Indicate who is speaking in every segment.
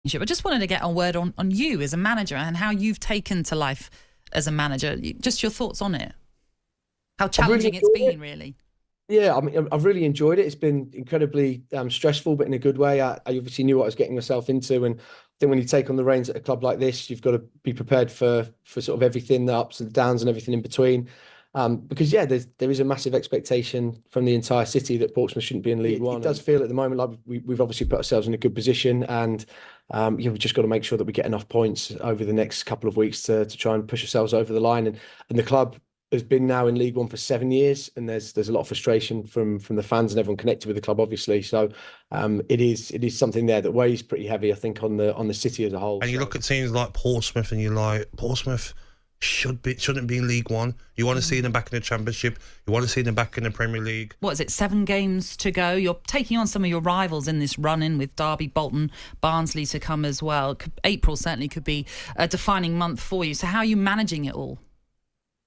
Speaker 1: I just wanted to get a word on you as a manager and how you've taken to life as a manager. Just your thoughts on it. How challenging it's been, really.
Speaker 2: Yeah, I mean, I've really enjoyed it. It's been incredibly stressful, but in a good way. I obviously knew what I was getting myself into, and I think when you take on the reins at a club like this, you've got to be prepared for sort of everything, the ups and downs, and everything in between. Because there is a massive expectation from the entire city that Portsmouth shouldn't be in League One. It does feel at the moment like we've obviously put ourselves in a good position, and we've just got to make sure that we get enough points over the next couple of weeks to try and push ourselves over the line. And the club has been now in League One for 7 years, and there's a lot of frustration from the fans and everyone connected with the club, obviously. So it is something there that weighs pretty heavy, I think, on the city as a whole.
Speaker 3: And you look at teams like Portsmouth, and you're like, Portsmouth shouldn't be in League One. You want to see them back in the Championship. You want to see them back in the Premier League.
Speaker 1: What is it, 7 games to go? You're taking on some of your rivals in this run-in with Derby, Bolton, Barnsley to come as well. April certainly could be a defining month for you. So how are you managing it all?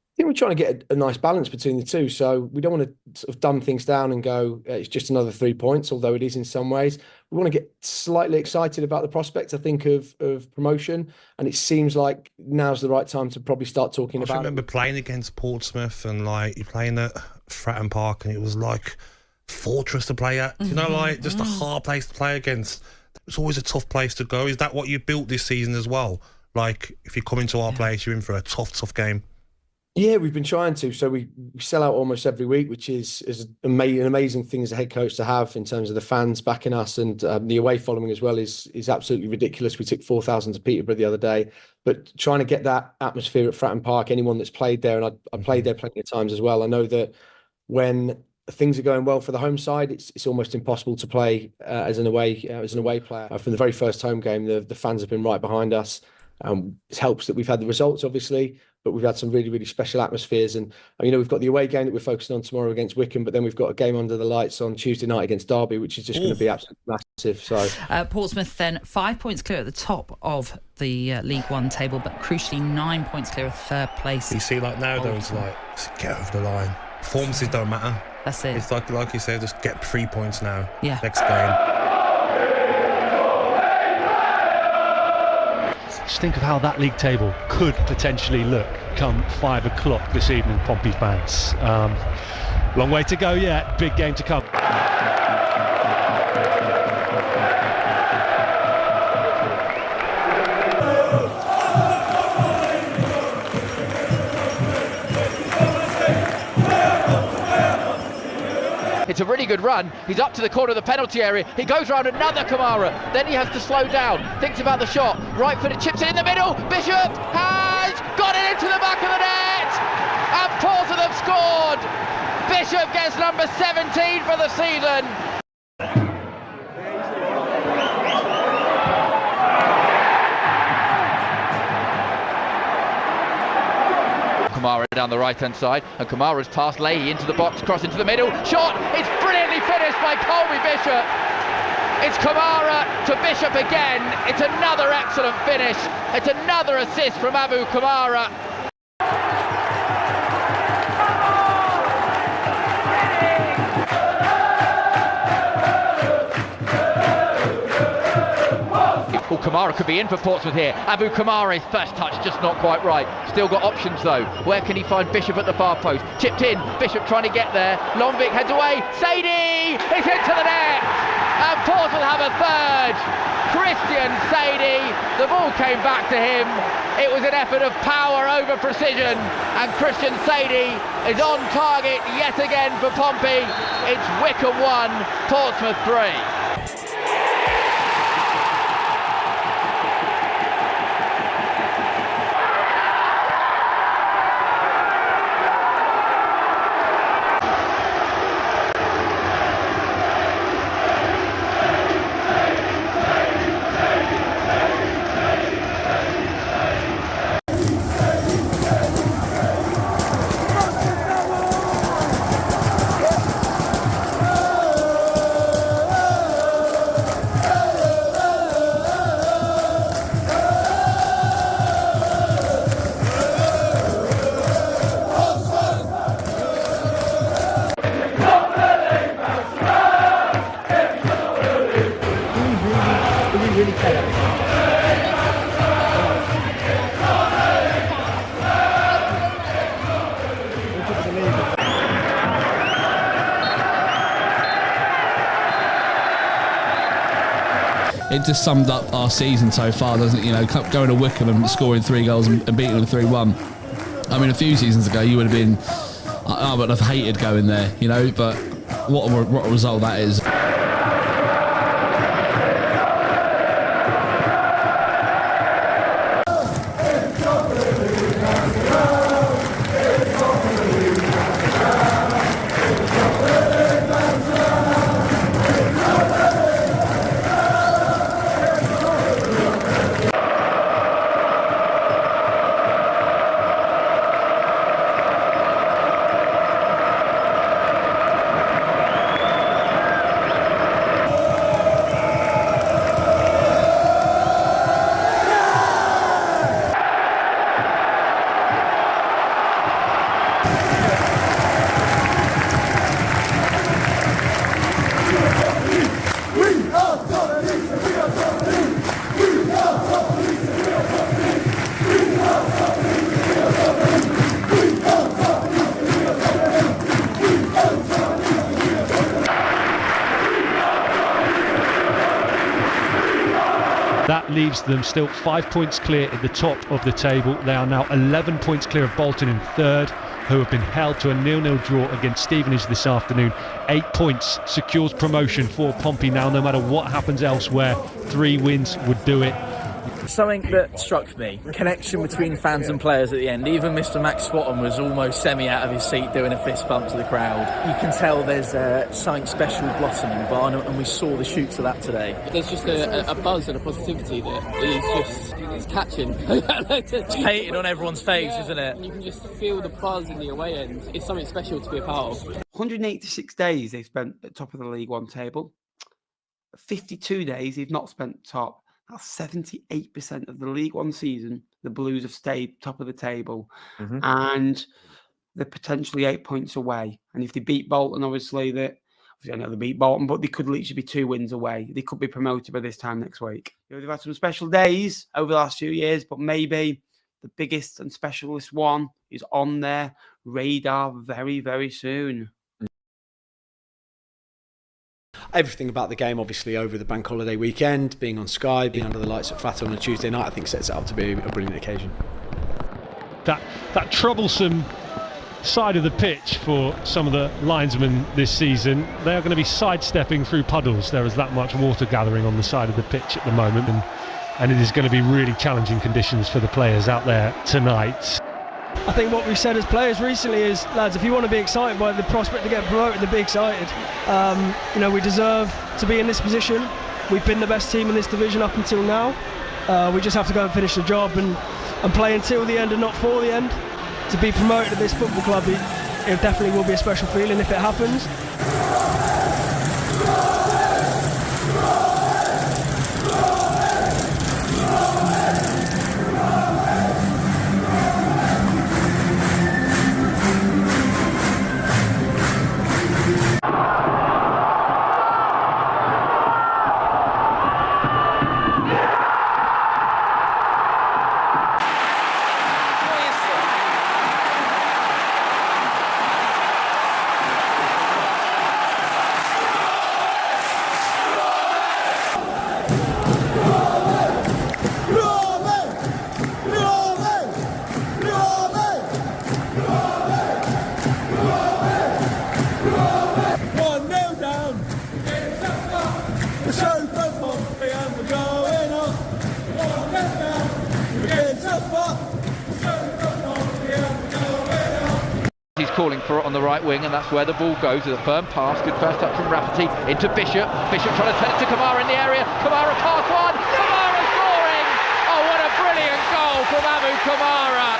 Speaker 2: I think we're trying to get a nice balance between the two. So we don't want to sort of dumb things down and go, it's just another 3 points, although it is in some ways. We want to get slightly excited about the prospect, I think, of promotion. And it seems like now's the right time to probably start talking about it.
Speaker 3: I remember playing against Portsmouth, and like you're playing at Fratton Park, and it was like fortress to play at. You know, like just a hard place to play against. It's always a tough place to go. Is that what you built this season as well? Like if you come into our place, you're in for a tough game.
Speaker 2: Yeah, we've been trying to. So we sell out almost every week, which is an amazing thing as a head coach to have in terms of the fans backing us, and the away following as well is absolutely ridiculous. We took 4,000 to Peterborough the other day, but trying to get that atmosphere at Fratton Park, anyone that's played there, and I played there plenty of times as well, I know that when things are going well for the home side, it's almost impossible to play as an away player. From the very first home game, the fans have been right behind us. It helps that we've had the results, obviously, but we've had some really, really special atmospheres. And, we've got the away game that we're focusing on tomorrow against Wycombe, but then we've got a game under the lights on Tuesday night against Derby, which is just going to be absolutely massive. So
Speaker 1: Portsmouth then 5 points clear at the top of the League One table, but crucially 9 points clear of third place.
Speaker 3: You see, like now, though, it's like, get over the line. Performances don't matter.
Speaker 1: That's it.
Speaker 3: It's like you said, just get 3 points now.
Speaker 1: Yeah.
Speaker 3: Next game.
Speaker 4: Just think of how that league table could potentially look come 5 o'clock this evening, Pompey fans. Long way to go yet, big game to come.
Speaker 5: It's a really good run. He's up to the corner of the penalty area. He goes round another Kamara. Then he has to slow down. Thinks about the shot. Right foot, it chips it in the middle. Bishop has got it into the back of the net. And Portsmouth have scored. Bishop gets number 17 for the season. Kamara down the right-hand side, and Kamara's passed Leahy into the box, cross into the middle, shot, it's brilliantly finished by Colby Bishop. It's Kamara to Bishop again, it's another excellent finish, it's another assist from Abu Kamara. Oh, Kamara could be in for Portsmouth here. Abu Kamara's first touch just not quite right. Still got options though. Where can he find Bishop at the far post? Chipped in, Bishop trying to get there. Longvic heads away. Sadie! It's into the net! And Portsmouth have a third. Christian Sadie. The ball came back to him. It was an effort of power over precision. And Christian Sadie is on target yet again for Pompey. It's Wycombe 1, Portsmouth 3.
Speaker 2: really care.
Speaker 6: it just summed up our season so far, doesn't it? You know, going to Wycombe and scoring 3 goals and beating them 3-1. I mean, a few seasons ago, you would have been, I would have hated going there, you know, but what a result that is.
Speaker 4: That leaves them still 5 points clear at the top of the table. They are now 11 points clear of Bolton in third, who have been held to a 0-0 draw against Stevenage this afternoon. 8 points secures promotion for Pompey now. No matter what happens elsewhere, 3 wins would do it.
Speaker 7: Something that struck me, connection between fans and players at the end. Even Mr. Max Swatton was almost semi out of his seat doing a fist bump to the crowd. You can tell there's something special blossoming, Barn, and we saw the shoots of that today.
Speaker 8: There's just a buzz and a positivity that is just, it's catching.
Speaker 7: It's painted on everyone's face, isn't it?
Speaker 8: And you can just feel the buzz in the away end. It's something special to be a part of.
Speaker 9: 186 days they've spent at top of the League One table. 52 days they've not spent top. That's 78% of the League One season. The Blues have stayed top of the table, and they're potentially 8 points away. And if they beat Bolton, obviously I know they beat Bolton, but they could literally be 2 wins away. They could be promoted by this time next week. You know, they've had some special days over the last few years, but maybe the biggest and specialist one is on their radar very, very soon.
Speaker 2: Everything about the game, obviously, over the bank holiday weekend, being on Sky, being under the lights at Flat on a Tuesday night, I think sets it up to be a brilliant occasion.
Speaker 4: That troublesome side of the pitch for some of the linesmen this season, they are going to be sidestepping through puddles. There is that much water gathering on the side of the pitch at the moment, and it is going to be really challenging conditions for the players out there tonight.
Speaker 10: I think what we've said as players recently is, lads, if you want to be excited by the prospect to get promoted, then be excited. You know, we deserve to be in this position. We've been the best team in this division up until now. We just have to go and finish the job and play until the end and not for the end. To be promoted at this football club, it definitely will be a special feeling if it happens.
Speaker 5: He's calling for it on the right wing, and that's where the ball goes with a firm pass. Good first touch from Rafferty into Bishop. Bishop trying to turn it to Kamara in the area. Kamara pass one. Kamara scoring! Oh, what a brilliant goal from Abu Kamara.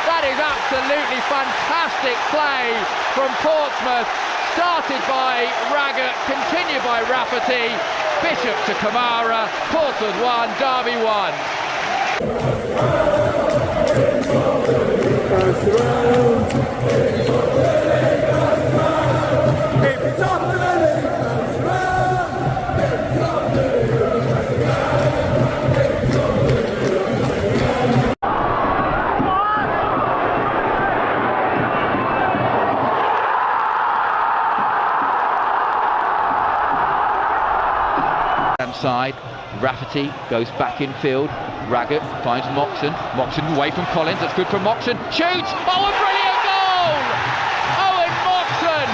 Speaker 5: That is absolutely fantastic play from Portsmouth. Started by Raggett, continued by Rafferty. Bishop to Kamara. Portsmouth 1, Derby 1. side. Rafferty goes back in field. Raggett finds Moxon. Moxon away from Collins. That's good for Moxon. Shoots! Oh, a brilliant goal! Owen Moxon!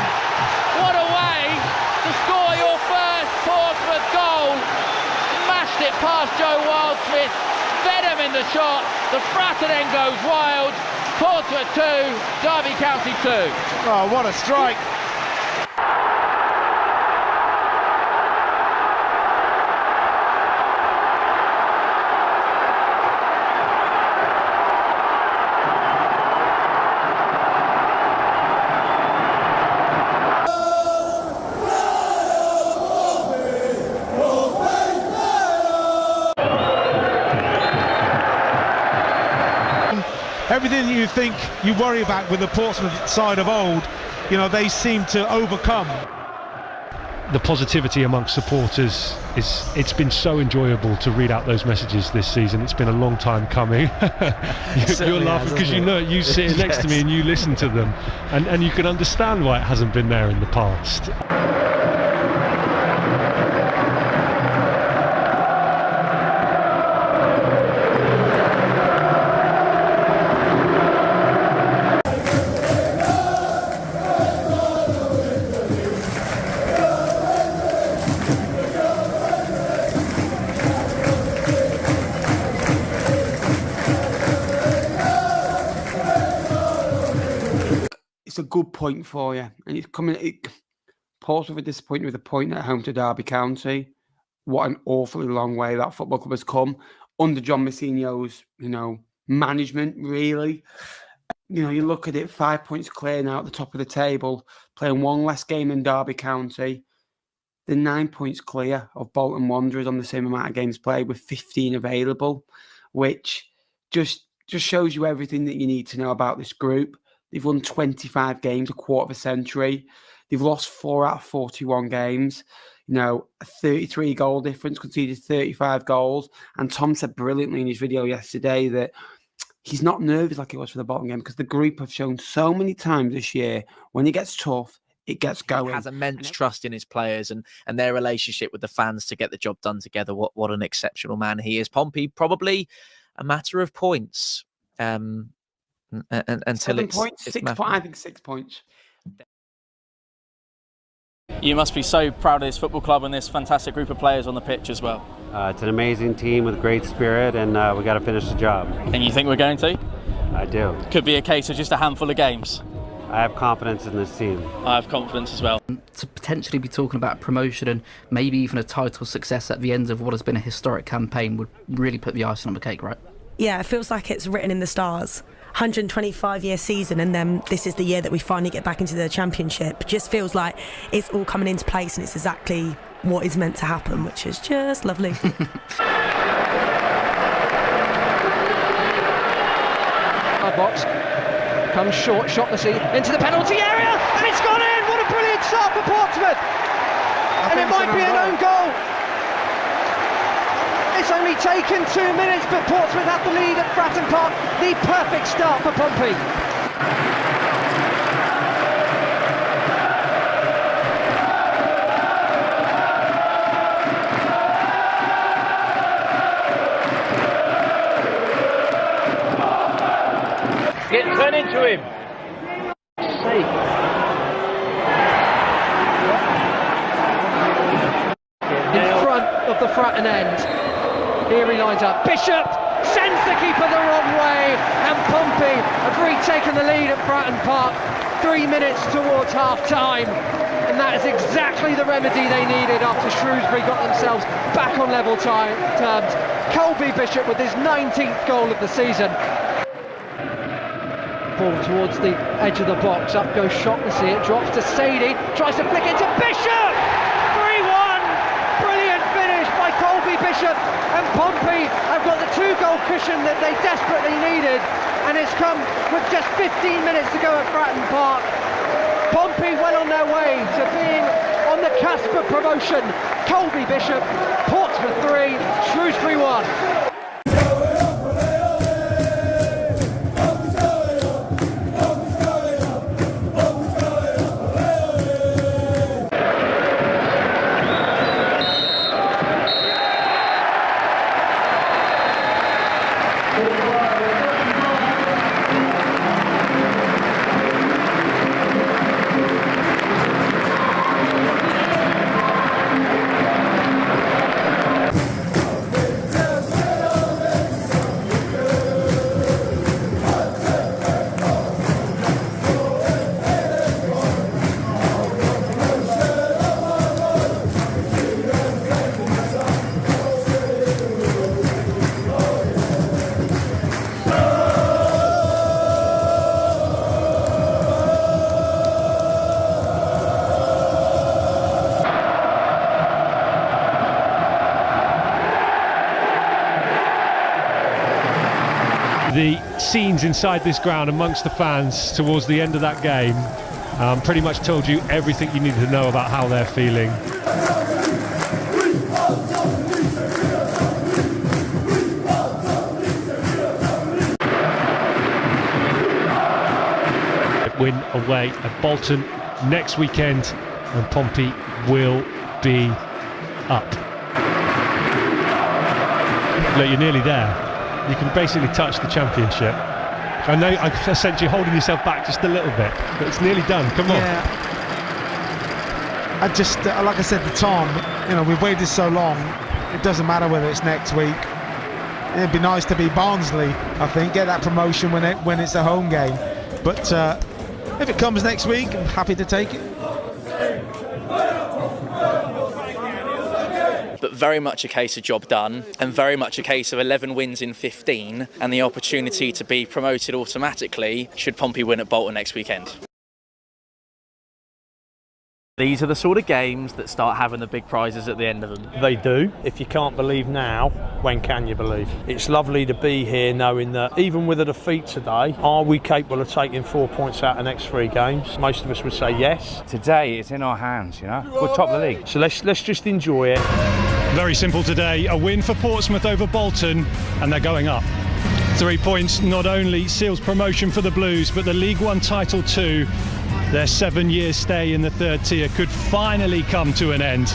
Speaker 5: What a way to score your first Portsmouth goal! Mashed it past Joe Wildsmith. Fed him in the shot. The Fratter then goes wild. Portsmouth 2, Derby County 2.
Speaker 11: Oh, what a strike! Everything that you think you worry about with the Portsmouth side of old, you know, they seem to overcome.
Speaker 4: The positivity amongst supporters it's been so enjoyable to read out those messages this season. It's been a long time coming. You're laughing because you know you sit next to me and you listen to them, and you can understand why it hasn't been there in the past.
Speaker 9: It's a good point for you, and it's coming. Portsmouth are disappointed with a point at home to Derby County. What an awfully long way that football club has come under John Messigno's, management. Really, you look at it, 5 points clear now at the top of the table, playing one less game than Derby County. They're 9 points clear of Bolton Wanderers on the same amount of games played, with 15 available, which just shows you everything that you need to know about this group. They've won 25 games, a quarter of a century. They've lost 4 out of 41 games. A 33 goal difference, conceded 35 goals. And Tom said brilliantly in his video yesterday that he's not nervous like he was for the bottom game, because the group have shown so many times this year, when it gets tough, it gets going.
Speaker 12: He has immense trust in his players and their relationship with the fans to get the job done together. What an exceptional man he is. Pompey, probably a matter of points. Until
Speaker 9: 7 points, 6 points. I think 6 points.
Speaker 13: You must be so proud of this football club and this fantastic group of players on the pitch as well.
Speaker 14: It's an amazing team with great spirit, and we got to finish the job.
Speaker 13: And you think we're going to?
Speaker 14: I do.
Speaker 13: Could be a case of just a handful of games.
Speaker 14: I have confidence in this team.
Speaker 13: I have confidence as well.
Speaker 15: To potentially be talking about promotion and maybe even a title success at the end of what has been a historic campaign would really put the icing on the cake, right?
Speaker 16: Yeah, it feels like it's written in the stars. 125-year season, and then this is the year that we finally get back into the championship. Just feels like it's all coming into place, and it's exactly what is meant to happen, which is just lovely.
Speaker 17: Box comes short, Shotlessy into the penalty area, and it's gone in. What a brilliant start for Portsmouth, and it might be an own goal. It's only taken 2 minutes, but Portsmouth have the lead at Fratton Park. The perfect start for Pompey.
Speaker 18: Get turn into him.
Speaker 17: In front of the Fratton end. Here he lines up. Bishop sends the keeper the wrong way, and Pompey have retaken the lead at Fratton Park 3 minutes towards half-time. And that is exactly the remedy they needed after Shrewsbury got themselves back on level terms. Colby Bishop with his 19th goal of the season. Ball towards the edge of the box. Up goes Shotlessy. It drops to Sadie. Tries to flick it to Bishop. 3-1. Brilliant finish by Colby Bishop. And Pompey have got the 2-goal cushion that they desperately needed. And it's come with just 15 minutes to go at Fratton Park. Pompey well on their way to being on the cusp of promotion. Colby Bishop, Portsmouth 3, Shrewsbury 1.
Speaker 4: The scenes inside this ground amongst the fans towards the end of that game pretty much told you everything you needed to know about how they're feeling. Win away at Bolton next weekend, and Pompey will be up. Look, you're nearly there. You can basically touch the championship. I know I sent you holding yourself back just a little bit, but it's nearly done. Come on.
Speaker 11: Yeah. I just, like I said to Tom, you know, we've waited so long. It doesn't matter whether it's next week. It'd be nice to be Barnsley, I think, get that promotion when it's a home game. But if it comes next week, I'm happy to take it.
Speaker 12: But very much a case of job done, and very much a case of 11 wins in 15 and the opportunity to be promoted automatically should Pompey win at Bolton next weekend. These are the sort of games that start having the big prizes at the end of them.
Speaker 19: They do. If you can't believe now, when can you believe? It's lovely to be here knowing that even with a defeat today, are we capable of taking 4 points out of the next 3 games? Most of us would say yes.
Speaker 20: Today it's in our hands, you know. We're top of the league.
Speaker 19: So let's just enjoy it.
Speaker 4: Very simple today. A win for Portsmouth over Bolton, and they're going up. 3 points not only seals promotion for the Blues, but the League One title too. Their 7-year stay in the 3rd tier could finally come to an end.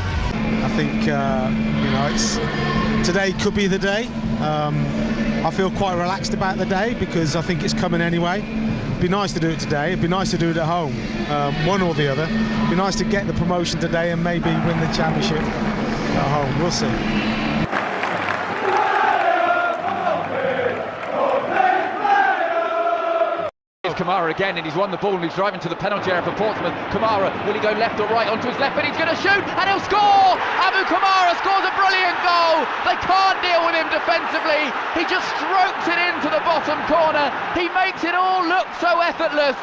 Speaker 11: I think you know, today could be the day. I feel quite relaxed about the day because I think it's coming anyway. It'd be nice to do it today. It'd be nice to do it at home, one or the other. It'd be nice to get the promotion today and maybe win the championship at home. We'll see.
Speaker 5: Kamara again, and he's won the ball and he's driving to the penalty area for Portsmouth. Kamara, will he go left or right? Onto his left, but he's going to shoot and he'll score! Abu Kamara scores a brilliant goal. They can't deal with him defensively. He just strokes it into the bottom corner. He makes it all look so effortless.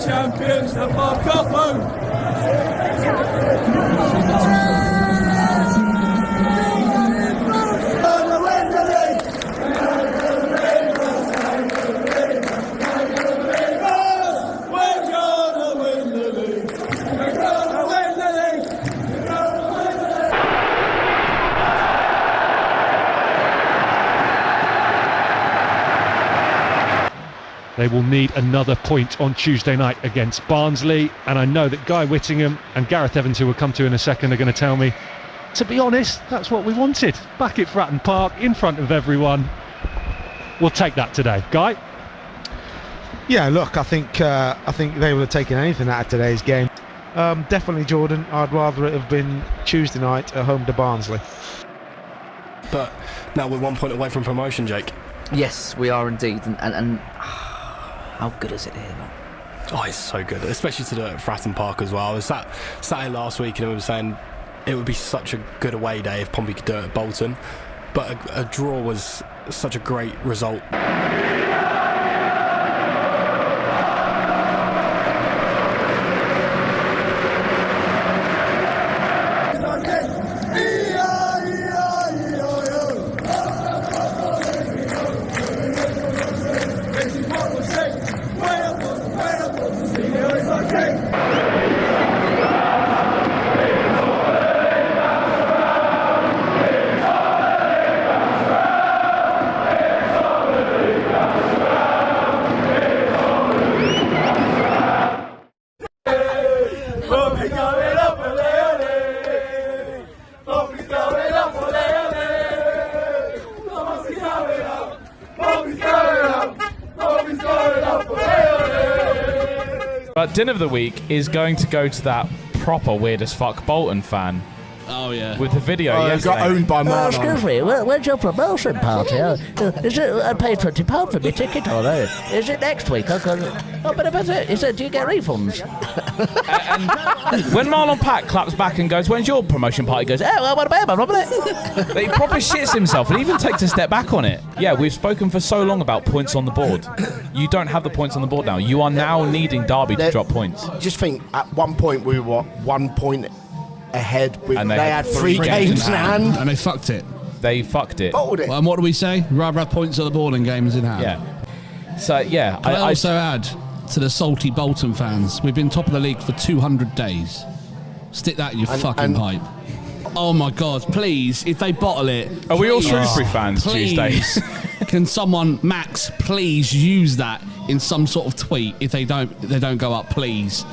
Speaker 21: Champions, the fuck off home!
Speaker 4: They will need another point on Tuesday night against Barnsley, and I know that Guy Whittingham and Gareth Evans, who we'll come to in a second, are going to tell me, to be honest, that's what we wanted. Back at Fratton Park, in front of everyone. We'll take that today. Guy?
Speaker 11: Yeah, look, I think they would have taken anything out of today's game. Definitely, Jordan. I'd rather it have been Tuesday night at home to Barnsley.
Speaker 22: But now we're 1 point away from promotion, Jake.
Speaker 15: Yes, we are indeed, and how good is it here, man?
Speaker 22: Oh, it's so good, especially to do it at Fratton Park as well. I was sat here last week and I was saying it would be such a good away day if Pompey could do it at Bolton, but a draw was such a great result.
Speaker 23: But Din of the Week is going to go to that proper weird as fuck Bolton fan.
Speaker 6: Oh, yeah.
Speaker 1: With the video yesterday.
Speaker 3: Got owned by Marlon.
Speaker 23: Excuse me, where's your promotion party? Is it, I paid £20 for my ticket, or no? Is it next week? Do you get refunds?
Speaker 1: When Marlon Pack claps back and goes, when's your promotion party? He goes, what about it? He proper shits himself and even takes a step back on it. Yeah, we've spoken for so long about points on the board. You don't have the points on the board now. You are now needing Derby to drop points.
Speaker 3: Just think, at one point we were 1 point ahead.
Speaker 1: And
Speaker 3: they had 3 games in hand.
Speaker 6: And they fucked it.
Speaker 1: They fucked it.
Speaker 3: Bottled it.
Speaker 6: Well, and what do we say? Rather have points on the board and games in hand.
Speaker 1: Yeah. So, yeah.
Speaker 6: I also add to the salty Bolton fans, we've been top of the league for 200 days. Stick that in your fucking pipe. Oh my God, please, if they bottle it.
Speaker 1: Are we all Shrewsbury fans Tuesdays?
Speaker 6: Can someone, Max, please use that in some sort of tweet if they don't go up, please.